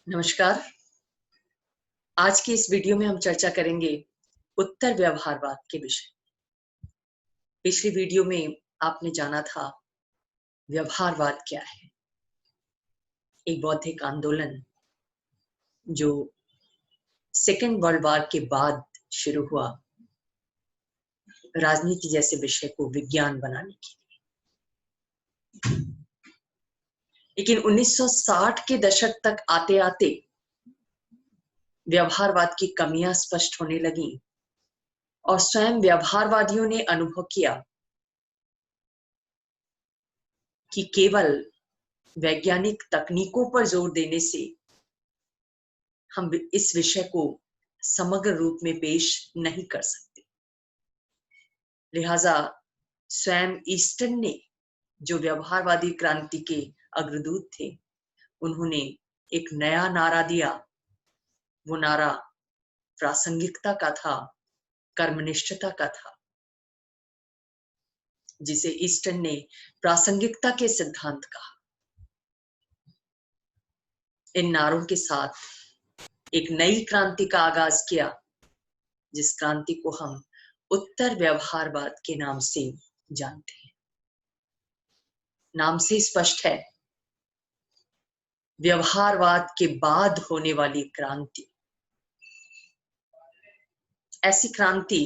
नमस्कार। आज की इस वीडियो में हम चर्चा करेंगे उत्तर व्यवहारवाद के विषय। पिछली वीडियो में आपने जाना था व्यवहारवाद क्या है। एक बौद्धिक आंदोलन जो सेकेंड वर्ल्ड वॉर के बाद शुरू हुआ, राजनीति जैसे विषय को विज्ञान बनाने के लिए। लेकिन 1960 के दशक तक आते आते व्यवहारवाद की कमियां स्पष्ट होने लगी और स्वयं व्यवहारवादियों ने अनुभव किया कि केवल वैज्ञानिक तकनीकों पर जोर देने से हम इस विषय को समग्र रूप में पेश नहीं कर सकते। लिहाजा स्वयं ईस्टन ने, जो व्यवहारवादी क्रांति के अग्रदूत थे, उन्होंने एक नया नारा दिया। वो नारा प्रासंगिकता का था, कर्मनिष्ठता का था, जिसे ईस्टन ने प्रासंगिकता के सिद्धांत कहा। इन नारों के साथ एक नई क्रांति का आगाज किया, जिस क्रांति को हम उत्तर व्यवहारवाद के नाम से जानते हैं। नाम से स्पष्ट है, व्यवहारवाद के बाद होने वाली क्रांति। ऐसी क्रांति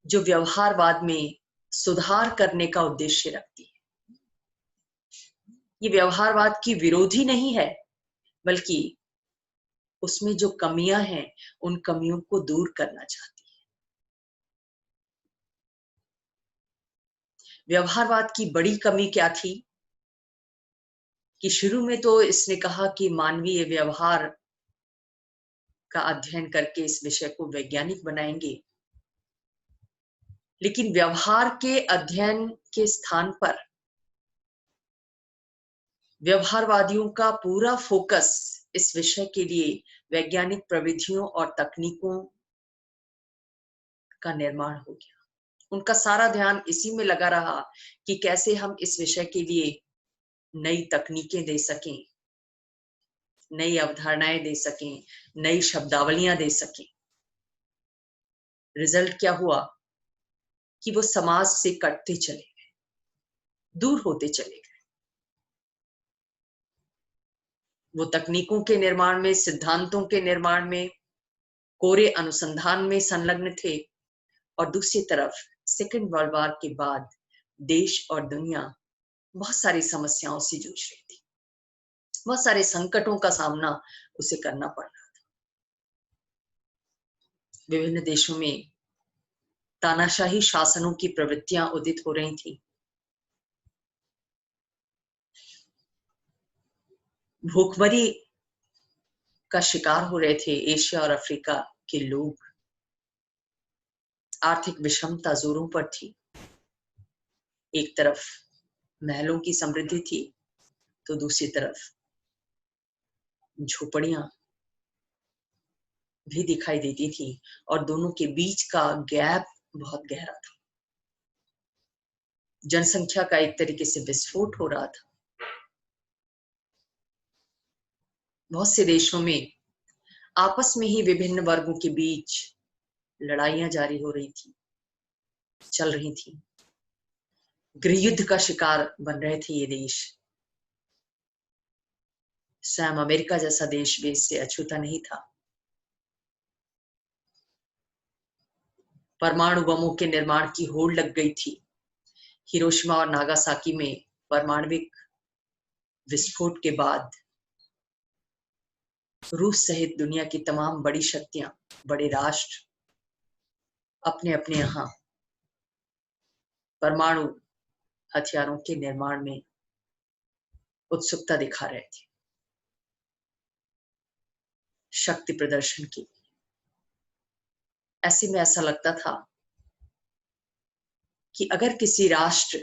जो व्यवहारवाद में सुधार करने का उद्देश्य रखती है। ये व्यवहारवाद की विरोधी नहीं है, बल्कि उसमें जो कमियां हैं, उन कमियों को दूर करना चाहती है। व्यवहारवाद की बड़ी कमी क्या थी कि शुरू में तो इसने कहा कि मानवीय व्यवहार का अध्ययन करके इस विषय को वैज्ञानिक बनाएंगे, लेकिन व्यवहार के अध्ययन के स्थान पर व्यवहारवादियों का पूरा फोकस इस विषय के लिए वैज्ञानिक प्रविधियों और तकनीकों का निर्माण हो गया। उनका सारा ध्यान इसी में लगा रहा कि कैसे हम इस विषय के लिए नई तकनीकें दे सकें, नई अवधारणाएं दे सकें, नई शब्दावलियां दे सकें। रिजल्ट क्या हुआ कि वो समाज से कटते चले गए, दूर होते चले गए। वो तकनीकों के निर्माण में, सिद्धांतों के निर्माण में, कोरे अनुसंधान में संलग्न थे, और दूसरी तरफ सेकेंड वर्ल्ड वॉर के बाद देश और दुनिया बहुत सारी समस्याओं से जूझ रही थी। बहुत सारे संकटों का सामना उसे करना पड़ रहा था। विभिन्न देशों में तानाशाही शासनों की प्रवृत्तियां उदित हो रही थी। भूखमरी का शिकार हो रहे थे एशिया और अफ्रीका के लोग। आर्थिक विषमता जोरों पर थी। एक तरफ महलों की समृद्धि थी, तो दूसरी तरफ झोपड़ियां भी दिखाई देती थी, और दोनों के बीच का गैप बहुत गहरा था। जनसंख्या का एक तरीके से विस्फोट हो रहा था। बहुत से देशों में आपस में ही विभिन्न वर्गों के बीच लड़ाइयां जारी हो रही थी, चल रही थी। गृह युद्ध का शिकार बन रहे थे ये देश। स्वयं अमेरिका जैसा देश भी इससे अछूता नहीं था। परमाणु बमों के निर्माण की होड़ लग गई थी। हिरोशिमा और नागासाकी में परमाणविक विस्फोट के बाद रूस सहित दुनिया की तमाम बड़ी शक्तियां, बड़े राष्ट्र अपने अपने यहां परमाणु हथियारों के निर्माण में उत्सुकता दिखा रहे थे, शक्ति प्रदर्शन की। ऐसे में ऐसा लगता था कि अगर किसी राष्ट्र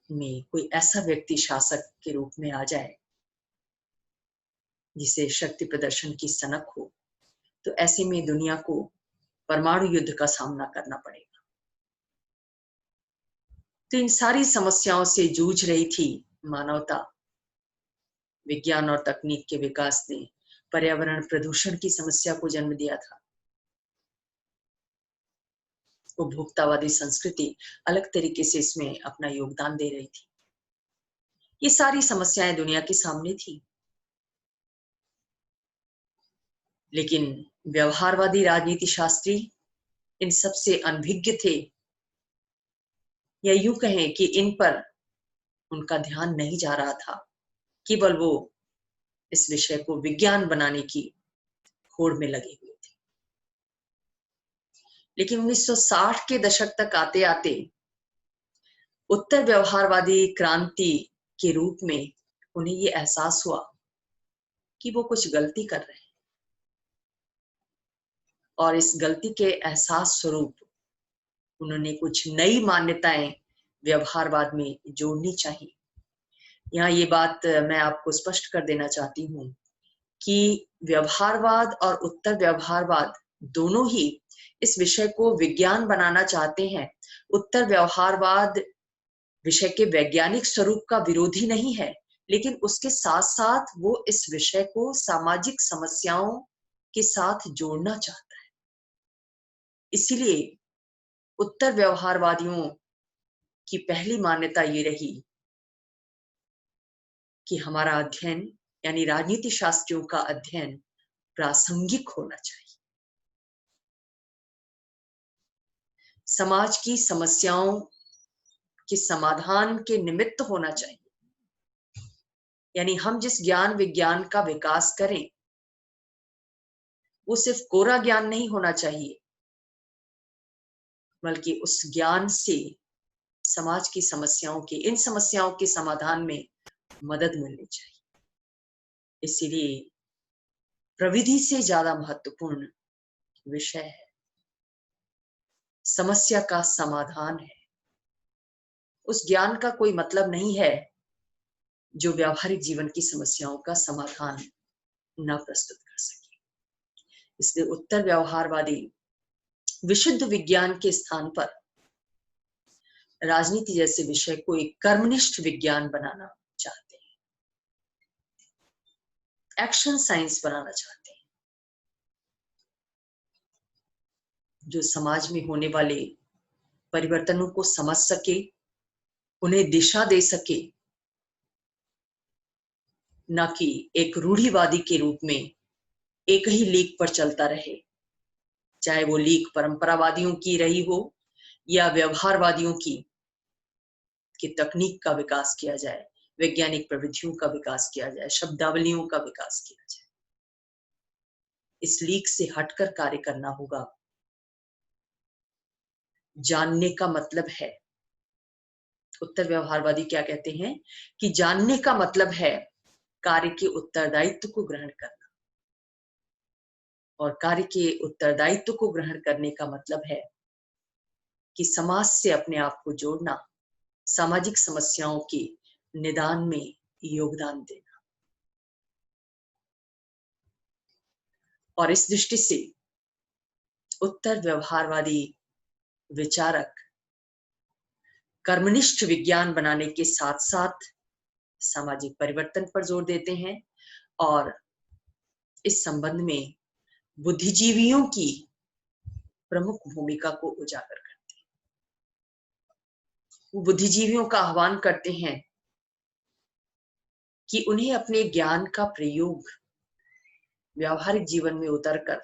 में कोई ऐसा व्यक्ति शासक के रूप में आ जाए जिसे शक्ति प्रदर्शन की सनक हो, तो ऐसे में दुनिया को परमाणु युद्ध का सामना करना पड़ेगा। तो इन सारी समस्याओं से जूझ रही थी मानवता विज्ञान और तकनीक के विकास ने पर्यावरण प्रदूषण की समस्या को जन्म दिया था। उपभोक्तावादी संस्कृति अलग तरीके से इसमें अपना योगदान दे रही थी। ये सारी समस्याएं दुनिया के सामने थी, लेकिन व्यवहारवादी राजनीति शास्त्री इन सब से अनभिज्ञ थे, या यूं कहें कि इन पर उनका ध्यान नहीं जा रहा था। केवल वो इस विषय को विज्ञान बनाने की होड़ में लगे हुए थे। लेकिन 1960 के दशक तक आते आते उत्तर व्यवहारवादी क्रांति के रूप में उन्हें ये एहसास हुआ कि वो कुछ गलती कर रहे हैं, और इस गलती के एहसास स्वरूप उन्होंने कुछ नई मान्यताएं व्यवहारवाद में जोड़नी चाहिए। यहाँ ये बात मैं आपको स्पष्ट कर देना चाहती हूँ कि व्यवहारवाद और उत्तर व्यवहारवाद दोनों ही इस विषय को विज्ञान बनाना चाहते हैं। उत्तर व्यवहारवाद विषय के वैज्ञानिक स्वरूप का विरोधी नहीं है, लेकिन उसके साथ साथ वो इस विषय को सामाजिक समस्याओं के साथ जोड़ना चाहता है। इसीलिए उत्तर व्यवहारवादियों की पहली मान्यता ये रही कि हमारा अध्ययन यानी राजनीति शास्त्रियों का अध्ययन प्रासंगिक होना चाहिए, समाज की समस्याओं के समाधान के निमित्त होना चाहिए। यानी हम जिस ज्ञान विज्ञान का विकास करें वो सिर्फ कोरा ज्ञान नहीं होना चाहिए, बल्कि उस ज्ञान से समाज की समस्याओं के इन समस्याओं के समाधान में मदद मिलनी चाहिए। इसीलिए प्रविधि से ज्यादा महत्वपूर्ण विषय है, समस्या का समाधान है। उस ज्ञान का कोई मतलब नहीं है जो व्यावहारिक जीवन की समस्याओं का समाधान न प्रस्तुत कर सके। इसलिए उत्तर व्यवहारवादी विशुद्ध विज्ञान के स्थान पर राजनीति जैसे विषय को एक कर्मनिष्ठ विज्ञान बनाना चाहते हैं, एक्शन साइंस बनाना चाहते हैं, जो समाज में होने वाले परिवर्तनों को समझ सके, उन्हें दिशा दे सके, न कि एक रूढ़िवादी के रूप में एक ही लीक पर चलता रहे, चाहे वो लीक परंपरावादियों की रही हो या व्यवहारवादियों की, कि तकनीक का विकास किया जाए, वैज्ञानिक प्रविधियों का विकास किया जाए, शब्दावलियों का विकास किया जाए। इस लीक से हटकर कार्य करना होगा। जानने का मतलब है, उत्तर व्यवहारवादी क्या कहते हैं कि जानने का मतलब है कार्य के उत्तरदायित्व को ग्रहण करना, और कार्य के उत्तरदायित्व को ग्रहण करने का मतलब है कि समाज से अपने आप को जोड़ना, सामाजिक समस्याओं के निदान में योगदान देना। और इस दृष्टि से उत्तर व्यवहारवादी विचारक कर्मनिष्ठ विज्ञान बनाने के साथ साथ सामाजिक परिवर्तन पर जोर देते हैं, और इस संबंध में बुद्धिजीवियों की प्रमुख भूमिका को उजागर करते हैं। वो बुद्धिजीवियों का आह्वान करते हैं कि उन्हें अपने ज्ञान का प्रयोग व्यावहारिक जीवन में उतरकर,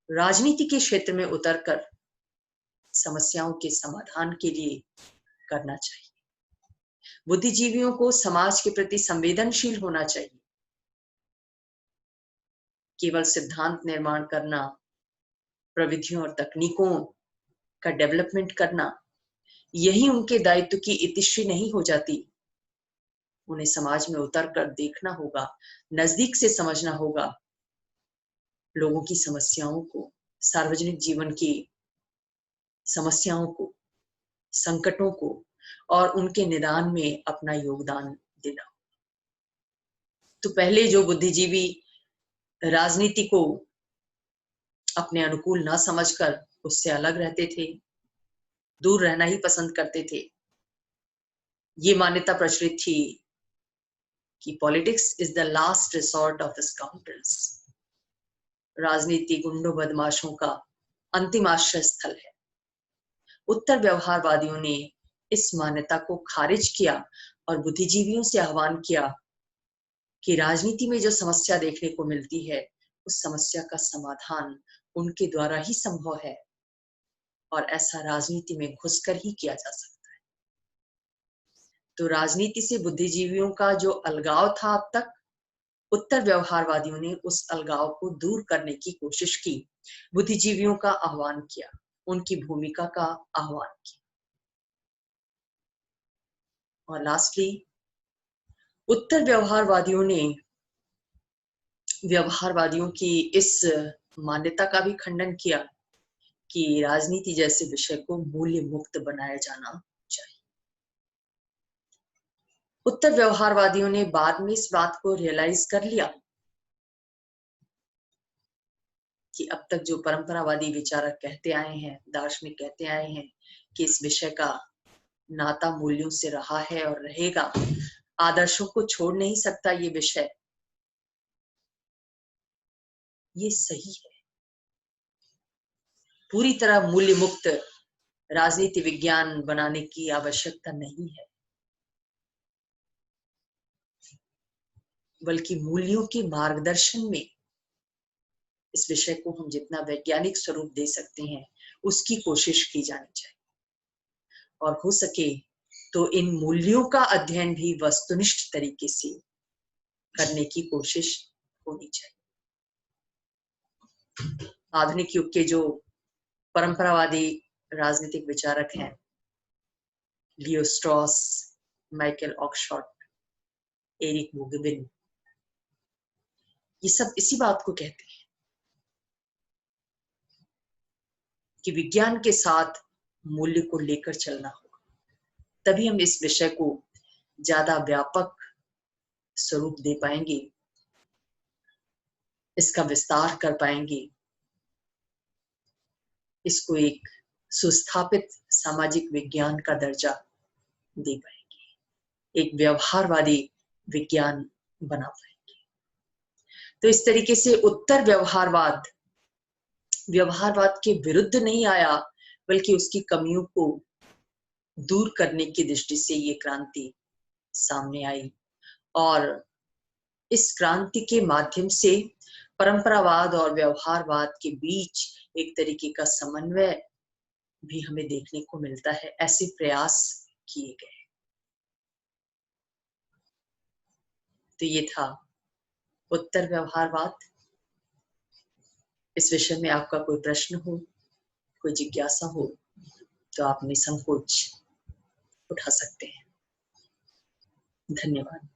राजनीति के क्षेत्र में उतरकर समस्याओं के समाधान के लिए करना चाहिए। बुद्धिजीवियों को समाज के प्रति संवेदनशील होना चाहिए। केवल सिद्धांत निर्माण करना, प्रविधियों और तकनीकों का डेवलपमेंट करना, यही उनके दायित्व की इतिश्री नहीं हो जाती। उन्हें समाज में उतरकर देखना होगा, नजदीक से समझना होगा लोगों की समस्याओं को, सार्वजनिक जीवन की समस्याओं को, संकटों को, और उनके निदान में अपना योगदान देना। तो पहले जो बुद्धिजीवी राजनीति को अपने अनुकूल न समझकर उससे अलग रहते थे, दूर रहना ही पसंद करते थे, ये मान्यता प्रचलित थी कि politics is the last resort of scoundrels, राजनीति गुंडों बदमाशों का अंतिम आश्रय स्थल है। उत्तर व्यवहारवादियों ने इस मान्यता को खारिज किया और बुद्धिजीवियों से आह्वान किया कि राजनीति में जो समस्या देखने को मिलती है उस समस्या का समाधान उनके द्वारा ही संभव है और ऐसा राजनीति में घुसकर ही किया जा सकता है। तो राजनीति से बुद्धिजीवियों का जो अलगाव था अब तक, उत्तर व्यवहारवादियों ने उस अलगाव को दूर करने की कोशिश की, बुद्धिजीवियों का आह्वान किया, उनकी भूमिका का आह्वान किया। और लास्टली उत्तर व्यवहारवादियों की इस मान्यता का भी खंडन किया कि राजनीति जैसे विषय को मूल्य मुक्त बनाया जाना चाहिए। उत्तर व्यवहारवादियों ने बाद में इस बात को रियलाइज कर लिया कि अब तक जो परंपरावादी विचारक कहते आए हैं, दार्शनिक कहते आए हैं कि इस विषय का नाता मूल्यों से रहा है और रहेगा, आदर्शों को छोड़ नहीं सकता ये विषय, ये सही है। पूरी तरह मूल्य मुक्त राजनीति विज्ञान बनाने की आवश्यकता नहीं है, बल्कि मूल्यों के मार्गदर्शन में इस विषय को हम जितना वैज्ञानिक स्वरूप दे सकते हैं उसकी कोशिश की जानी चाहिए। और हो सके तो इन मूल्यों का अध्ययन भी वस्तुनिष्ठ तरीके से करने की कोशिश होनी चाहिए। आधुनिक युग के जो परंपरावादी राजनीतिक विचारक हैं, Leo Strauss, Michael Oakeshott, Eric मुगेबिन, ये सब इसी बात को कहते हैं कि विज्ञान के साथ मूल्य को लेकर चलना होगा, तभी हम इस विषय को ज्यादा व्यापक स्वरूप दे पाएंगे, इसका विस्तार कर पाएंगे, इसको एक सुस्थापित सामाजिक विज्ञान का दर्जा दे पाएंगे, एक व्यवहारवादी विज्ञान बना पाएंगे। तो इस तरीके से उत्तर व्यवहारवाद के विरुद्ध नहीं आया, बल्कि उसकी कमियों को दूर करने की दृष्टि से ये क्रांति सामने आई और इस क्रांति के माध्यम से परंपरावाद और व्यवहारवाद के बीच एक तरीके का समन्वय भी हमें देखने को मिलता है, ऐसे प्रयास किए गए। तो ये था उत्तर व्यवहारवाद। इस विषय में आपका कोई प्रश्न हो, कोई जिज्ञासा हो तो आप निसंकोच उठा सकते हैं। धन्यवाद।